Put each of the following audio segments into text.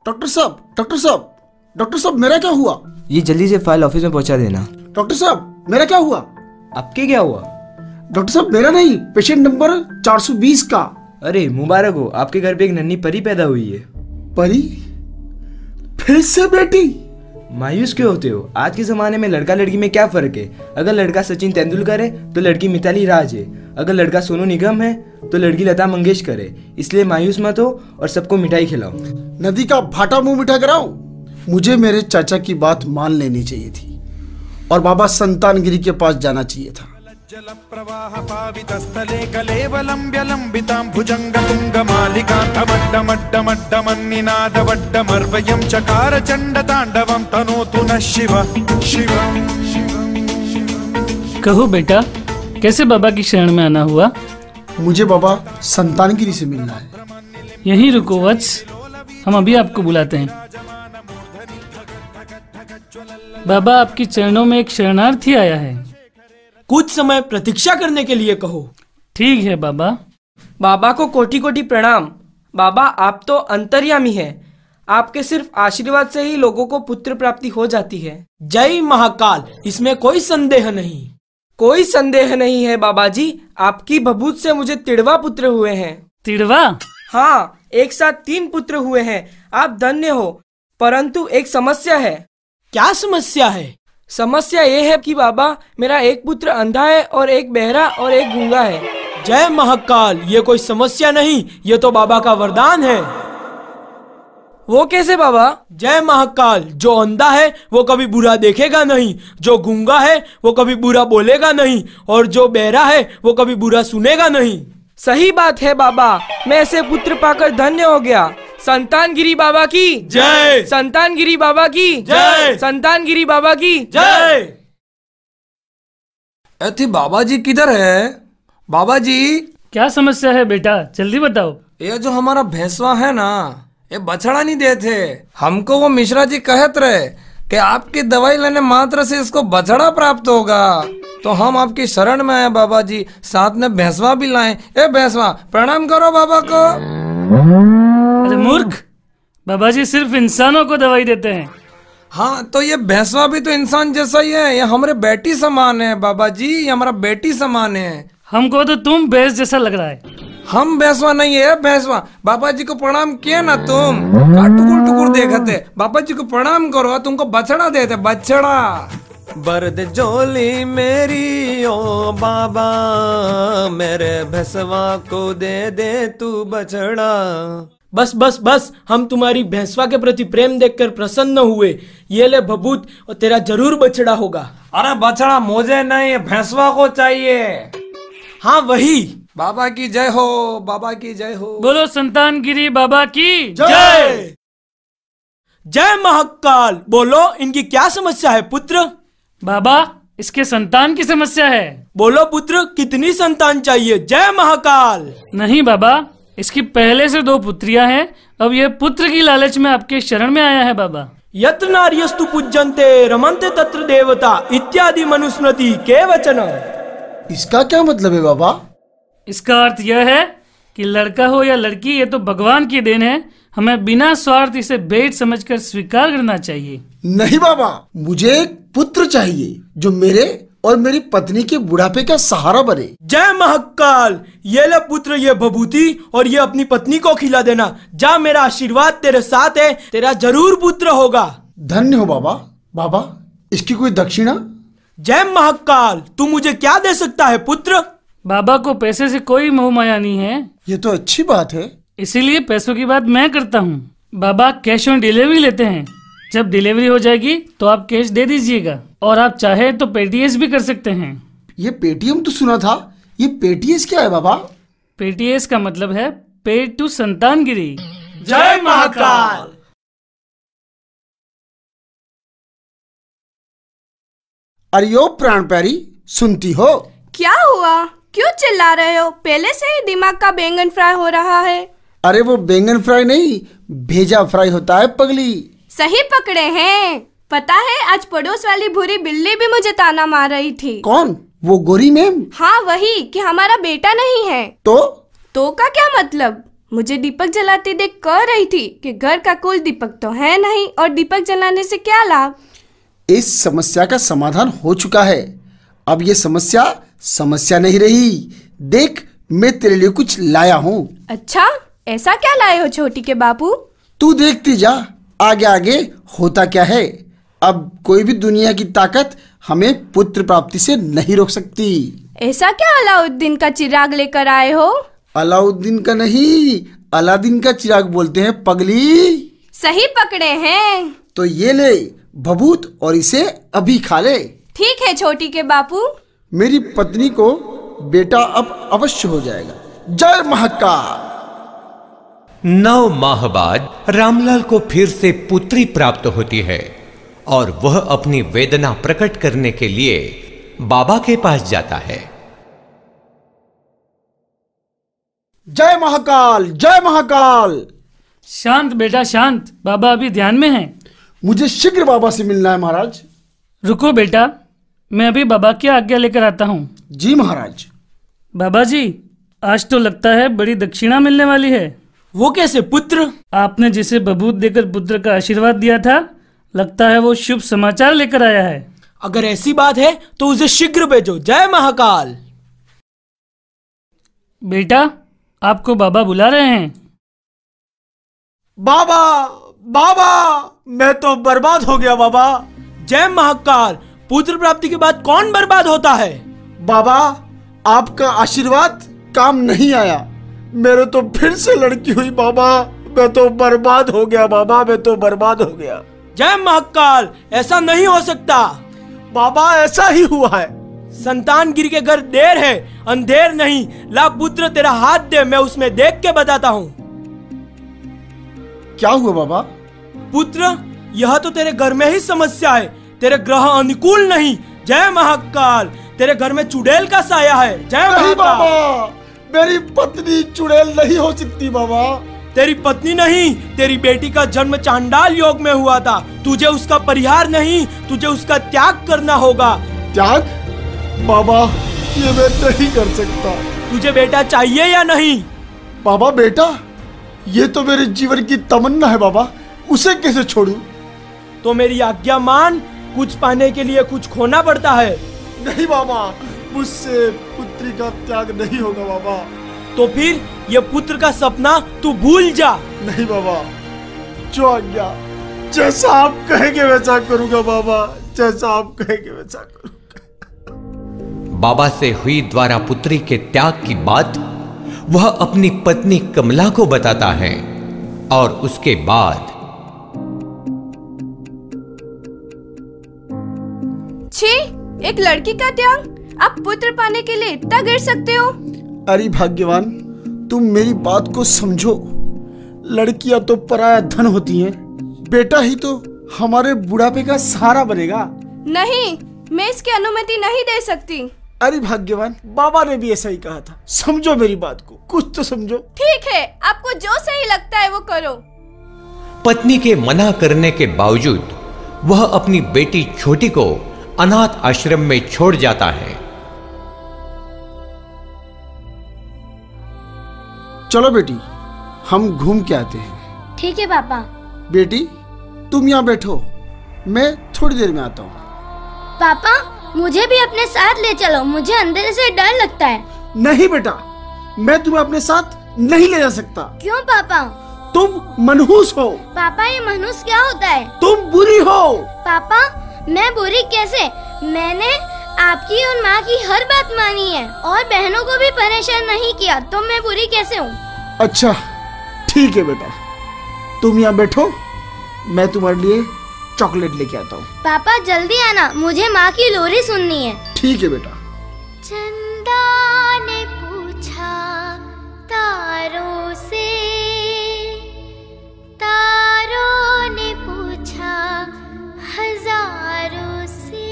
Doctor साहब, doctor साहब, doctor साहब, मेरा क्या हुआ? ये जल्दी से फाइल ऑफिस में पहुंचा देना। डॉक्टर साहब, मेरा क्या हुआ? आपके क्या हुआ? डॉक्टर साहब, मेरा नहीं, पेशेंट नंबर 420 का। अरे मुबारक हो, आपके घर पे एक नन्ही परी पैदा हुई है। परी? फिर से बेटी? मायूस क्यों होते हो? आज के जमाने में लड़का लड़की में क्या फर्क है? अगर लड़का सचिन तेंदुलकर है तो लड़की मिताली राज है, अगर लड़का सोनू निगम है तो लड़की लता मंगेशकर है। इसलिए मायूस मत हो और सबको मिठाई खिलाओ। नदी का भाटा मुंह मीठा कराऊं? मुझे मेरे चाचा की बात मान लेनी चाहिए थी और बाबा संतानगिरी के पास जाना चाहिए था। जल प्रवाह पावितस्थले कलेवलंब्य लंबितां भुजंग तुंग मालिकां तमड्डमड्डमड्डमन्निनादवड्डमर्वयं चकार चंड तांडवं तनोतु न शिव शिव। कहो बेटा, कैसे बाबा की शरण में आना हुआ? मुझे बाबा संतानगिरी से मिलना है। यहीं रुको वत्स, हम अभी आपको बुलाते हैं। बाबा, आपकी चरणों में एक शरणार्थी आया है। कुछ समय प्रतीक्षा करने के लिए कहो। ठीक है बाबा। बाबा को कोटि कोटि प्रणाम। बाबा, आप तो अंतर्यामी हैं। आपके सिर्फ आशीर्वाद से ही लोगों को पुत्र प्राप्ति हो जाती है। जय महाकाल, इसमें कोई संदेह नहीं। कोई संदेह नहीं है बाबा जी, आपकी बबूत से मुझे तिड़वा पुत्र हुए हैं। तिड़वा? हाँ, एक साथ 3 पुत्र हुए हैं। आप धन्य हो। परंतु एक समस्या है। क्या समस्या है? समस्या ये है कि बाबा, मेरा एक पुत्र अंधा है और एक बहरा और एक गूंगा है। जय महाकाल, ये कोई समस्या नहीं, ये तो बाबा का वरदान है। वो कैसे बाबा? जय महाकाल, जो अंधा है वो कभी बुरा देखेगा नहीं, जो गूंगा है वो कभी बुरा बोलेगा नहीं, और जो बहरा है वो कभी बुरा सुनेगा नहीं। सही बात है बाबा, मैं ऐसे पुत्र पाकर धन्य हो गया। संतानगिरी बाबा की जय। संतानगिरी बाबा की जय। संतानगिरी बाबा की जय। अति बाबा जी किधर है? बाबा जी, क्या समस्या है बेटा, जल्दी बताओ। ये जो हमारा भैंसवा है ना, ये बछड़ा नहीं देते। हमको वो मिश्रा जी कहत रहे कि आपकी दवाई लेने मात्र से इसको बछड़ा प्राप्त होगा, तो हम आपकी शरण में आए बाबा जी, साथ में भैंसवा भी लाए। ए भैंसवा, प्रणाम करो बाबा को। अरे मूर्ख, बाबा जी सिर्फ इंसानों को दवाई देते हैं। हाँ, तो ये भैंसवा भी तो इंसान जैसा ही है। ये हमारे बेटी समान है बाबा जी, ये हमारा बेटी समान है। हमको तो तुम भैंस जैसा लग रहा है। हम भैंसवा नहीं है, भैंसवा। बाबा जी को प्रणाम किए ना तुम, टुकुर टुकुर देखते। बाबा जी को प्रणाम करो, तुमको बछड़ा देते, बछड़ा। बरद जोली मेरी ओ बाबा, मेरे भैंसवा को दे दे तू बछड़ा। बस बस बस, हम तुम्हारी भैंसवा के प्रति प्रेम देखकर प्रसन्न हुए। ये ले भभूत, और तेरा जरूर बछड़ा होगा। अरे बछड़ा मुझे नहीं, भैंसवा को चाहिए। हाँ वही। बाबा की जय हो, बाबा की जय हो। बोलो संतानगिरी बाबा की जय। जय महाकाल। बोलो, इनकी क्या समस्या है पुत्र? बाबा, इसके संतान की समस्या है। बोलो पुत्र, कितनी संतान चाहिए? जय महाकाल। नहीं बाबा, इसकी पहले से 2 पुत्रियां हैं। अब ये पुत्र की लालच में आपके शरण में आया है बाबा। यत्र नार्यस्तु पूज्यन्ते रमन्ते तत्र देवता इत्यादि मनुस्मृति के वचन। इसका क्या मतलब है बाबा? इसका अर्थ यह है कि लड़का हो या लड़की, ये तो भगवान की देन है। हमें बिना स्वार्थ इसे भेंट समझकर स्वीकार करना चाहिए। नहीं बाबा, मुझे एक पुत्र चाहिए जो मेरे और मेरी पत्नी के बुढ़ापे का सहारा बने। जय महाकाल। ये ले पुत्र, ये भभूति, और ये अपनी पत्नी को खिला देना। जा, मेरा आशीर्वाद तेरे साथ है, तेरा जरूर पुत्र होगा। धन्य हो बाबा। बाबा, इसकी कोई दक्षिणा? जय महाकाल। तू मुझे क्या दे सकता है पुत्र? बाबा को पैसे से कोई मोह माया नहीं है। ये तो अच्छी बात है। इसीलिए पैसों की बात मैं करता हूँ। बाबा कैश ऑन डिलीवरी लेते हैं। जब डिलीवरी हो जाएगी तो आप कैश दे दीजिएगा, और आप चाहे तो पेटीएस भी कर सकते हैं। ये पेटीएम तो सुना था, ये पेटीएस क्या है बाबा? पेटीएस का मतलब है पेड टू संतानगिरी। जय महाकाल। अरे ओ प्राण प्यारी, सुनती हो? क्या हुआ? क्यों चिल्ला रहे हो? पहले से ही दिमाग का बैंगन फ्राई हो रहा है। अरे वो बैंगन फ्राई नहीं, भेजा फ्राई होता है पगली। सही पकड़े हैं। पता है, आज पड़ोस वाली भूरी बिल्ली भी मुझे ताना मार रही थी। कौन? वो गोरी मैम? हाँ वही, कि हमारा बेटा नहीं है। तो का क्या मतलब? मुझे दीपक जलाते देख कह रही थी कि घर का कोई दीपक तो है नहीं और दीपक जलाने से क्या लाभ। इस समस्या का समाधान हो चुका है। अब ये समस्या नहीं रही। देख, मैं तेरे लिए कुछ लाया हूँ। अच्छा, ऐसा क्या लाए हो छोटी के बापू? तू देखती जा, आगे आगे होता क्या है। अब कोई भी दुनिया की ताकत हमें पुत्र प्राप्ति से नहीं रोक सकती। ऐसा क्या अलाउद्दीन का चिराग लेकर आए हो? अलाउद्दीन का नहीं, अलादीन का चिराग बोलते हैं पगली। सही पकड़े हैं। तो ये ले भभूत और इसे अभी खा ले। ठीक है छोटी के बापू। मेरी पत्नी को बेटा अब अवश्य हो जाएगा। जय महाकाल। 9 माह बाद रामलाल को फिर से पुत्री प्राप्त होती है और वह अपनी वेदना प्रकट करने के लिए बाबा के पास जाता है। जय महाकाल, जय महाकाल। शांत बेटा शांत, बाबा अभी ध्यान में हैं। मुझे शीघ्र बाबा से मिलना है महाराज। रुको बेटा, मैं अभी बाबा की आज्ञा लेकर आता हूँ। जी महाराज। बाबा जी, आज तो लगता है बड़ी दक्षिणा मिलने वाली है। वो कैसे पुत्र? आपने जिसे बबूत देकर पुत्र का आशीर्वाद दिया था, लगता है वो शुभ समाचार लेकर आया है। अगर ऐसी बात है तो उसे शीघ्र भेजो। जय महाकाल। बेटा, आपको बाबा बुला रहे हैं। बाबा, बाबा, मैं तो बर्बाद हो गया बाबा। जय महाकाल। पुत्र प्राप्ति के बाद कौन बर्बाद होता है? बाबा, आपका आशीर्वाद काम नहीं आया। मेरे तो फिर से लड़की हुई बाबा। मैं तो बर्बाद हो गया बाबा, मैं तो बर्बाद हो गया। जय महाकाल, ऐसा नहीं हो सकता। बाबा, ऐसा ही हुआ है। संतान गिर के घर देर है, अंधेर नहीं। ला पुत्र, तेरा हाथ दे, मैं उसमें देख के बताता हूँ। क्या हुआ बाबा? पुत्र, यह तो तेरे घर में ही समस्या है। तेरे ग्रह अनुकूल नहीं। जय महाकाल। तेरे घर में चुड़ैल का साया है। जय नहीं महाकाल। बाबा, मेरी पत्नी चुड़ैल नहीं हो सकती बाबा। तेरी पत्नी नहीं, तेरी बेटी का जन्म चांडाल योग में हुआ था। तुझे उसका परिहार नहीं, तुझे उसका त्याग करना होगा। त्याग? बाबा, ये मैं नहीं कर सकता। तुझे बेटा चाहिए या नहीं? बाबा, बेटा ये तो मेरे जीवन की तमन्ना है बाबा, उसे कैसे छोड़ूं? तो मेरी आज्ञा मान। कुछ पाने के लिए कुछ खोना पड़ता है। नहीं बाबा, मुझसे पुत्री का त्याग नहीं होगा बाबा। तो फिर ये पुत्र का सपना तू भूल जा। नहीं बाबा, जो आज्ञा, जैसा आप कहेंगे वैसा करूंगा बाबा, जैसा आप कहेंगे वैसा करूंगा। बाबा से हुई द्वारा पुत्री के त्याग की बात वह अपनी पत्नी कमला को बताता है और उसके बाद छी, एक लड़की का त्याग? आप पुत्र पाने के लिए इतना गिर सकते हो? अरे भाग्यवान, तुम मेरी बात को समझो। लड़कियां तो पराया धन होती हैं। बेटा ही तो हमारे बुढ़ापे का सहारा बनेगा। नहीं, मैं इसकी अनुमति नहीं दे सकती। अरे भाग्यवान, बाबा ने भी ऐसा ही कहा था। समझो मेरी बात को, कुछ तो समझो। ठीक है, आपको जो सही लगता है वो करो। पत्नी के मना करने के बावजूद वह अपनी बेटी छोटी को अनाथ आश्रम में छोड़ जाता है। चलो बेटी, हम घूम के आते हैं। ठीक है पापा। बेटी, तुम यहाँ बैठो, मैं थोड़ी देर में आता हूँ। पापा, मुझे भी अपने साथ ले चलो, मुझे अंधेरे से डर लगता है। नहीं बेटा, मैं तुम्हें अपने साथ नहीं ले जा सकता। क्यों पापा? तुम मनहूस हो। पापा, ये मनहूस क्या होता है? तुम बुरी हो। पापा, मैं बुरी कैसे? मैंने आपकी और माँ की हर बात मानी है और बहनों को भी परेशान नहीं किया, तो मैं बुरी कैसे हूँ? अच्छा ठीक है बेटा, तुम यहाँ बैठो, मैं तुम्हारे लिए चॉकलेट लेके आता हूँ। पापा जल्दी आना, मुझे माँ की लोरी सुननी है। ठीक है बेटा। चंदा ने पूछा तारों से, तारों ने पूछा हजारों से,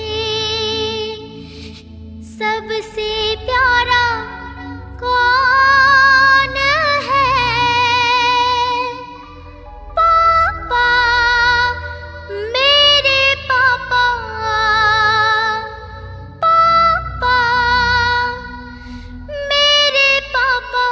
सबसे प्यारा कौन है? पापा, मेरे पापा, पापा, मेरे पापा।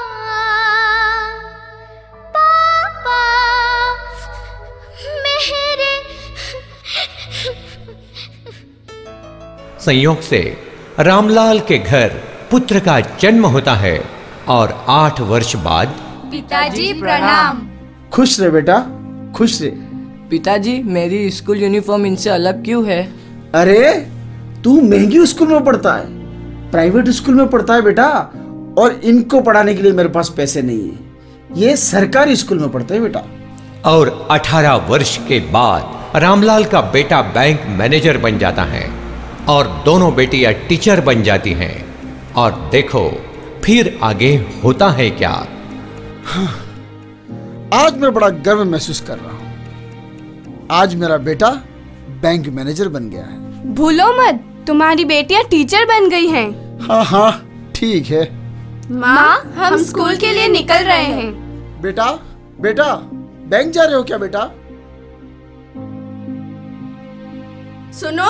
संयोग से रामलाल के घर पुत्र का जन्म होता है और 8 वर्ष बाद पिताजी प्रणाम। खुश रहे बेटा, खुश रहे। पिताजी, मेरी स्कूल यूनिफॉर्म इनसे अलग क्यों है? अरे तू महंगी स्कूल में पढ़ता है, प्राइवेट स्कूल में पढ़ता है बेटा, और इनको पढ़ाने के लिए मेरे पास पैसे नहीं है। ये सरकारी स्कूल में पढ़ते हैं बेटा। और 18 वर्ष के बाद रामलाल का बेटा बैंक मैनेजर बन जाता है और दोनों बेटियां टीचर बन जाती हैं। और देखो फिर आगे होता है क्या। हाँ, आज मैं बड़ा गर्व महसूस कर रहा हूँ। आज मेरा बेटा बैंक मैनेजर बन गया है। भूलो मत, तुम्हारी बेटियां टीचर बन गई हैं। हाँ हाँ ठीक है। माँ, हम स्कूल के लिए निकल रहे हैं। बेटा बेटा बैंक जा रहे हो क्या बेटा? सुनो।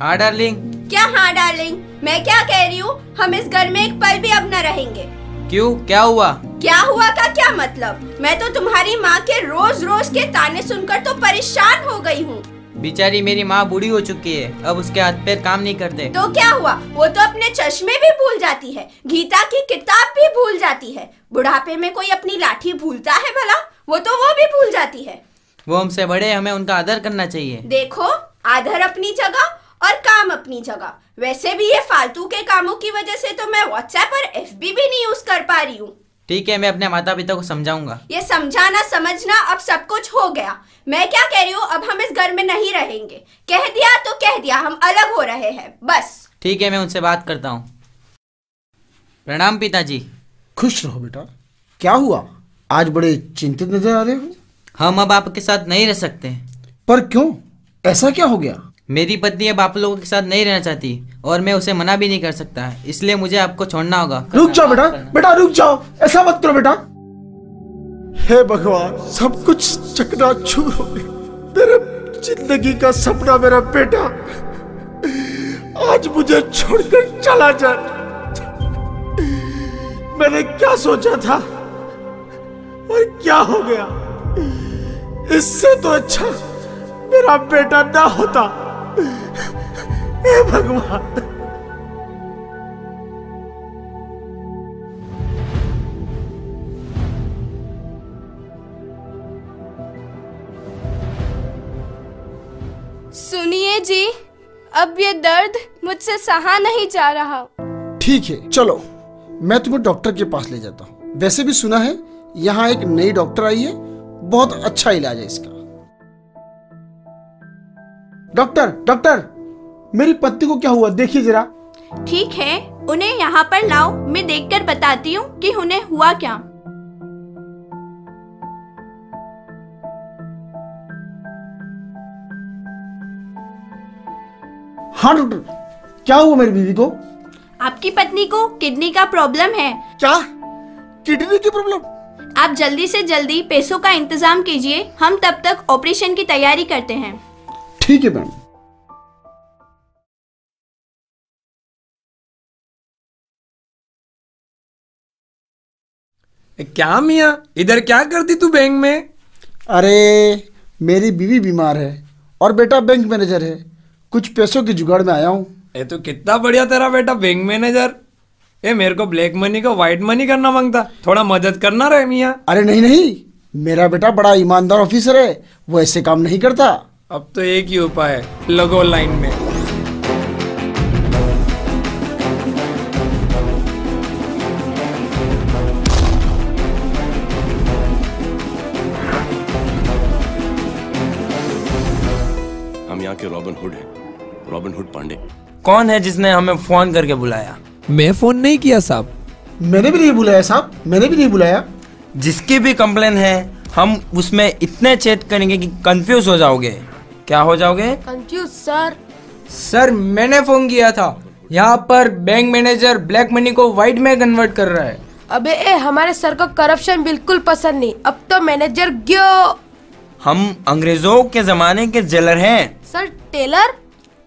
हाँ डार्लिंग। क्या हाँ डार्लिंग? मैं क्या कह रही हूँ, हम इस घर में एक पल भी अब न रहेंगे। क्यों, क्या हुआ? क्या हुआ का क्या मतलब? मैं तो तुम्हारी माँ के रोज रोज के ताने सुनकर तो परेशान हो गई हूँ। बेचारी मेरी माँ बूढ़ी हो चुकी है, अब उसके हाथ पैर काम नहीं करते। तो क्या हुआ, वो तो अपने चश्मे भी भूल जाती है, गीता की किताब भी भूल जाती है। बुढ़ापे में कोई अपनी लाठी भूलता है भला? वो भी भूल जाती है। वो हमसे बड़े, हमें उनका आदर करना चाहिए। देखो, आदर अपनी जगह और काम अपनी जगह। वैसे भी ये फालतू के कामों की वजह से तो मैं व्हाट्सएप और FB भी नहीं यूज कर पा रही हूँ। ठीक है, मैं अपने माता पिता को समझाऊंगा। ये समझाना समझना अब सब कुछ हो गया। मैं क्या कह रही हूँ, अब हम इस घर में नहीं रहेंगे। कह दिया तो कह दिया, हम अलग हो रहे हैं बस। ठीक है, मैं उनसे बात करता हूँ। प्रणाम पिताजी। खुश रहो बेटा। क्या हुआ, आज बड़े चिंतित नजर आ रहे हो? हम अब आपके साथ नहीं रह सकते। पर क्यों, ऐसा क्या हो गया? मेरी पत्नी अब आप लोगों के साथ नहीं रहना चाहती और मैं उसे मना भी नहीं कर सकता, इसलिए मुझे आपको छोड़ना होगा। रुक जाओ बेटा, बेटा रुक जाओ, ऐसा मत करो बेटा। हे भगवान, सब कुछ चकनाचूर हो गया। मेरे जिंदगी का सपना मेरा बेटा आज मुझे छोड़कर चला जाए। मैंने क्या सोचा था और क्या हो गया। इससे तो अच्छा मेरा बेटा ना होता। हे भगवान। सुनिए जी, अब ये दर्द मुझसे सहा नहीं जा रहा। ठीक है, चलो मैं तुम्हें डॉक्टर के पास ले जाता हूँ। वैसे भी सुना है यहाँ एक नई डॉक्टर आई है, बहुत अच्छा इलाज है इसका। डॉक्टर डॉक्टर, मेरी पत्नी को क्या हुआ, देखिए जरा। ठीक है, उन्हें यहाँ पर लाओ, मैं देखकर बताती हूँ कि उन्हें हुआ क्या। हाँ डॉक्टर, क्या हुआ मेरी बीवी को? आपकी पत्नी को किडनी का प्रॉब्लम है। क्या, किडनी की प्रॉब्लम? आप जल्दी से जल्दी पैसों का इंतजाम कीजिए, हम तब तक ऑपरेशन की तैयारी करते हैं। ठीक है मैम। क्या मियाँ, इधर क्या करती तू बैंक में? अरे मेरी बीवी बीमार है और बेटा बैंक मैनेजर है, कुछ पैसों की जुगाड़ में आया हूँ। ये तो कितना बढ़िया तेरा बेटा बैंक मैनेजर। ये मेरे को ब्लैक मनी को व्हाइट मनी करना मांगता, थोड़ा मदद करना रहे मियाँ। अरे नहीं नहीं, मेरा बेटा बड़ा ईमानदार ऑफिसर है, वो ऐसे काम नहीं करता। अब तो एक ही उपाय है, लगो लाइन में। हम यहाँ के रॉबिन हुड हैं, रॉबिन हुड पांडे। कौन है जिसने हमें फोन करके बुलाया? मैं फोन नहीं किया साहब। मैंने भी नहीं बुलाया साहब, मैंने भी नहीं बुलाया। जिसकी भी कंप्लेन है हम उसमें इतने चेक करेंगे कि कंफ्यूज हो जाओगे। क्या हो जाओगे? Confuse sir. सर मैंने फोन किया था, यहाँ पर बैंक मैनेजर ब्लैक मनी को व्हाइट में कन्वर्ट कर रहा है। अबे हमारे सर को करप्शन बिल्कुल पसंद नहीं, अब तो मैनेजर गयो। हम अंग्रेजों के जमाने के जेलर हैं। Sir tailor?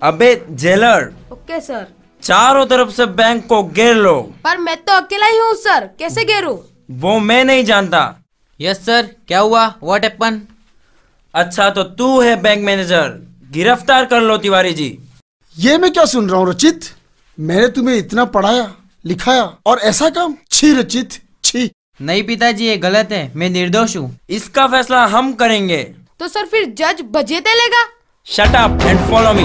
अबे जेलर। Okay sir. चारों तरफ से बैंक को घेर लो। पर मैं तो अकेला ही हूँ सर, कैसे घेरूं? वो मैं नहीं जानता। यस सर, क्या हुआ, व्हाट हैपन? अच्छा तो तू है बैंक मैनेजर, गिरफ्तार कर लो तिवारी जी। ये मैं क्या सुन रहा हूँ रचित? मैंने तुम्हें इतना पढ़ाया लिखाया और ऐसा काम? छी रचित, छी। नहीं पिताजी, ये गलत है, मैं निर्दोष हूँ। इसका फैसला हम करेंगे। तो सर फिर जज बजेते लेगा। Shut up and follow me.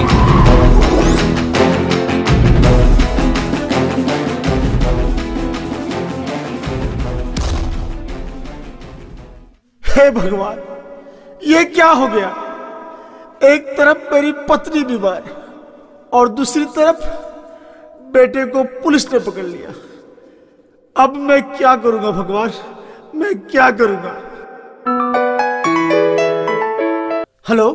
हे भगवान, ये क्या हो गया? एक तरफ मेरी पत्नी बीमार और दूसरी तरफ बेटे को पुलिस ने पकड़ लिया। अब मैं क्या करूंगा भगवान, मैं क्या करूंगा? हेलो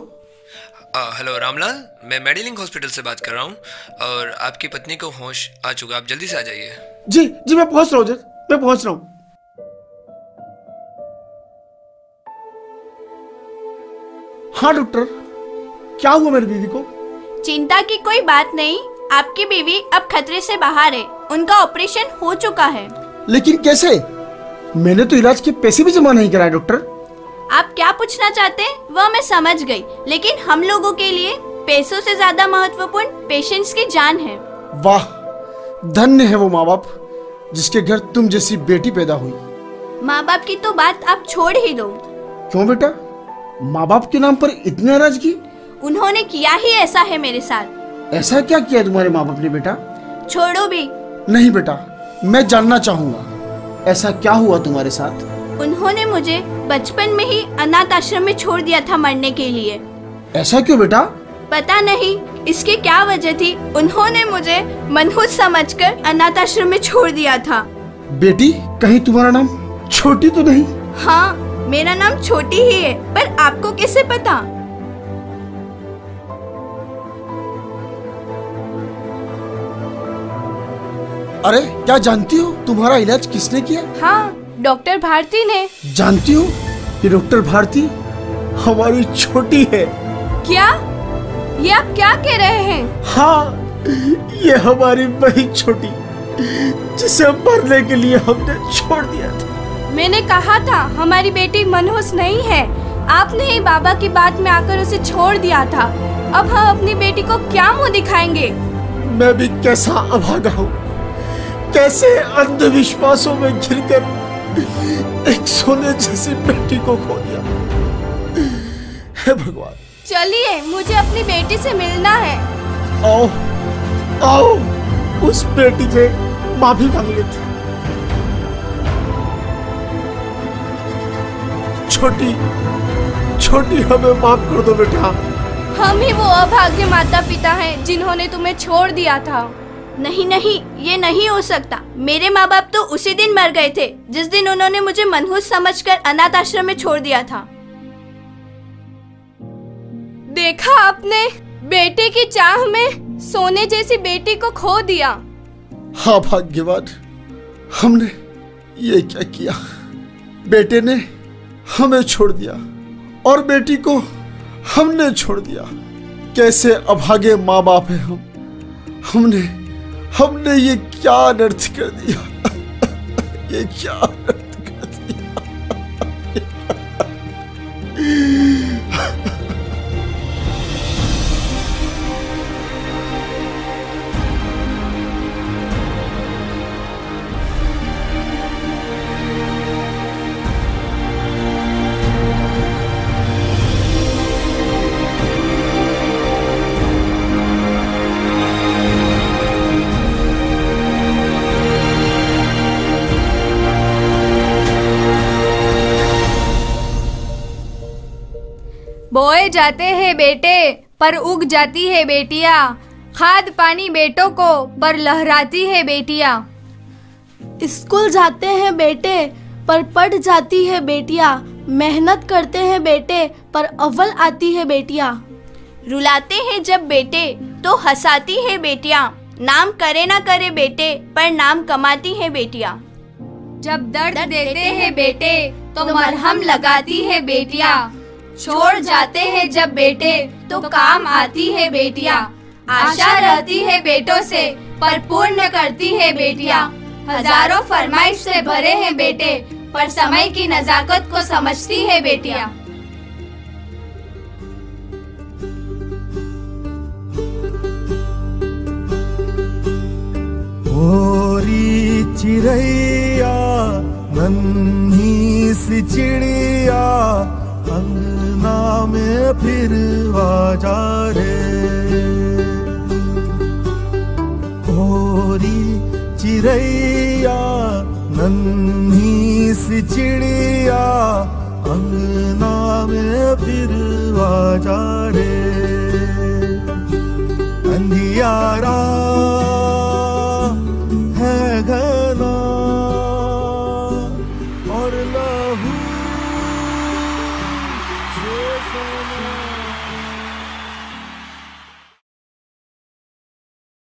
हेलो रामलाल, मैं मेडिलिंक हॉस्पिटल से बात कर रहा हूँ और आपकी पत्नी को होश आ चुका, आप जल्दी से आ जाइए। जी जी, मैं पहुंच रहा हूँ, मैं पहुंच रहा हूँ। हाँ डॉक्टर, क्या हुआ मेरी बीवी को? चिंता की कोई बात नहीं, आपकी बीवी अब खतरे से बाहर है, उनका ऑपरेशन हो चुका है। लेकिन कैसे? मैंने तो इलाज के पैसे भी जमा नहीं कराए डॉक्टर। आप क्या पूछना चाहते हैं वह मैं समझ गई, लेकिन हम लोगों के लिए पैसों से ज्यादा महत्वपूर्ण पेशेंट्स की जान है। वाह, धन्य है वो माँ बाप जिसके घर तुम जैसी बेटी पैदा हुई। माँ बाप की तो बात आप छोड़ ही दो। क्यों बेटा, माँ बाप के नाम पर इतनी नाराजगी? उन्होंने किया ही ऐसा है मेरे साथ। ऐसा क्या किया तुम्हारे माँ बाप ने बेटा? छोड़ो भी। नहीं बेटा, मैं जानना चाहूंगा, ऐसा क्या हुआ तुम्हारे साथ? उन्होंने मुझे बचपन में ही अनाथ आश्रम में छोड़ दिया था मरने के लिए। ऐसा क्यों बेटा? पता नहीं इसकी क्या वजह थी, उन्होंने मुझे मनहूस समझकर अनाथ आश्रम में छोड़ दिया था। बेटी, कहीं तुम्हारा नाम छोटी तो नहीं? हाँ, मेरा नाम छोटी ही है, पर आपको कैसे पता? अरे क्या जानती हो तुम्हारा इलाज किसने किया? हाँ, डॉक्टर भारती ने। जानती हो कि डॉक्टर भारती हमारी छोटी है। क्या? ये आप क्या कह रहे हैं? हाँ, ये हमारी वही छोटी जिसे मरने के लिए हमने छोड़ दिया था। मैंने कहा था हमारी बेटी मनहूस नहीं है, आपने ही बाबा की बात में आकर उसे छोड़ दिया था। अब हम अपनी बेटी को क्या मुंह दिखाएंगे? मैं भी कैसा अभागा हूँ, कैसे अंधविश्वासों में घिरकर एक सोने जैसी बेटी को खो दिया। हे भगवान। चलिए, मुझे अपनी बेटी से मिलना है। आओ आओ, उस बेटी से माफी मांग लेते। छोटी छोटी, हमें माफ कर दो बेटा। हम ही वो अभाग्य माता पिता हैं जिन्होंने तुम्हें छोड़ दिया था। नहीं नहीं, ये नहीं हो सकता। मेरे माँ बाप तो उसी दिन मर गए थे जिस दिन उन्होंने मुझे मनहूस समझकर अनाथ आश्रम में छोड़ दिया था। देखा आपने, बेटे की चाह में सोने जैसी बेटी को खो दिया। हाँ भाग्यवान, हमने ये क्या किया? बेटे ने हमें छोड़ दिया और बेटी को हमने छोड़ दिया। कैसे अभागे माँ बाप है हमने ये क्या अनर्थ कर दिया? ये क्या अनर्थ कर दिया? बोए जाते हैं बेटे पर उग जाती है बेटियां, खाद पानी बेटों को पर लहराती है बेटियां। स्कूल जाते हैं बेटे पर पढ़ जाती है बेटियां, मेहनत करते हैं बेटे पर अव्वल आती है बेटियां। रुलाते हैं जब बेटे तो हंसाती है बेटियां, नाम करे ना करे बेटे पर नाम कमाती है बेटियां। जब दर्द देते हैं बेटे तो मरहम लगाती है बेटियां, छोड़ जाते हैं जब बेटे तो काम आती है बेटियां। आशा रहती है बेटों से पर पूर्ण करती है बेटियां, हजारों फरमाइश से भरे हैं बेटे पर समय की नजाकत को समझती है बेटियां। चिड़ैया नन्ही सी चिड़िया अंगना में फिर आजा रे। गोरी चिड़ैया नन्ही सी चिड़िया अंगना में फिर आजा रे। अंधियारा है घर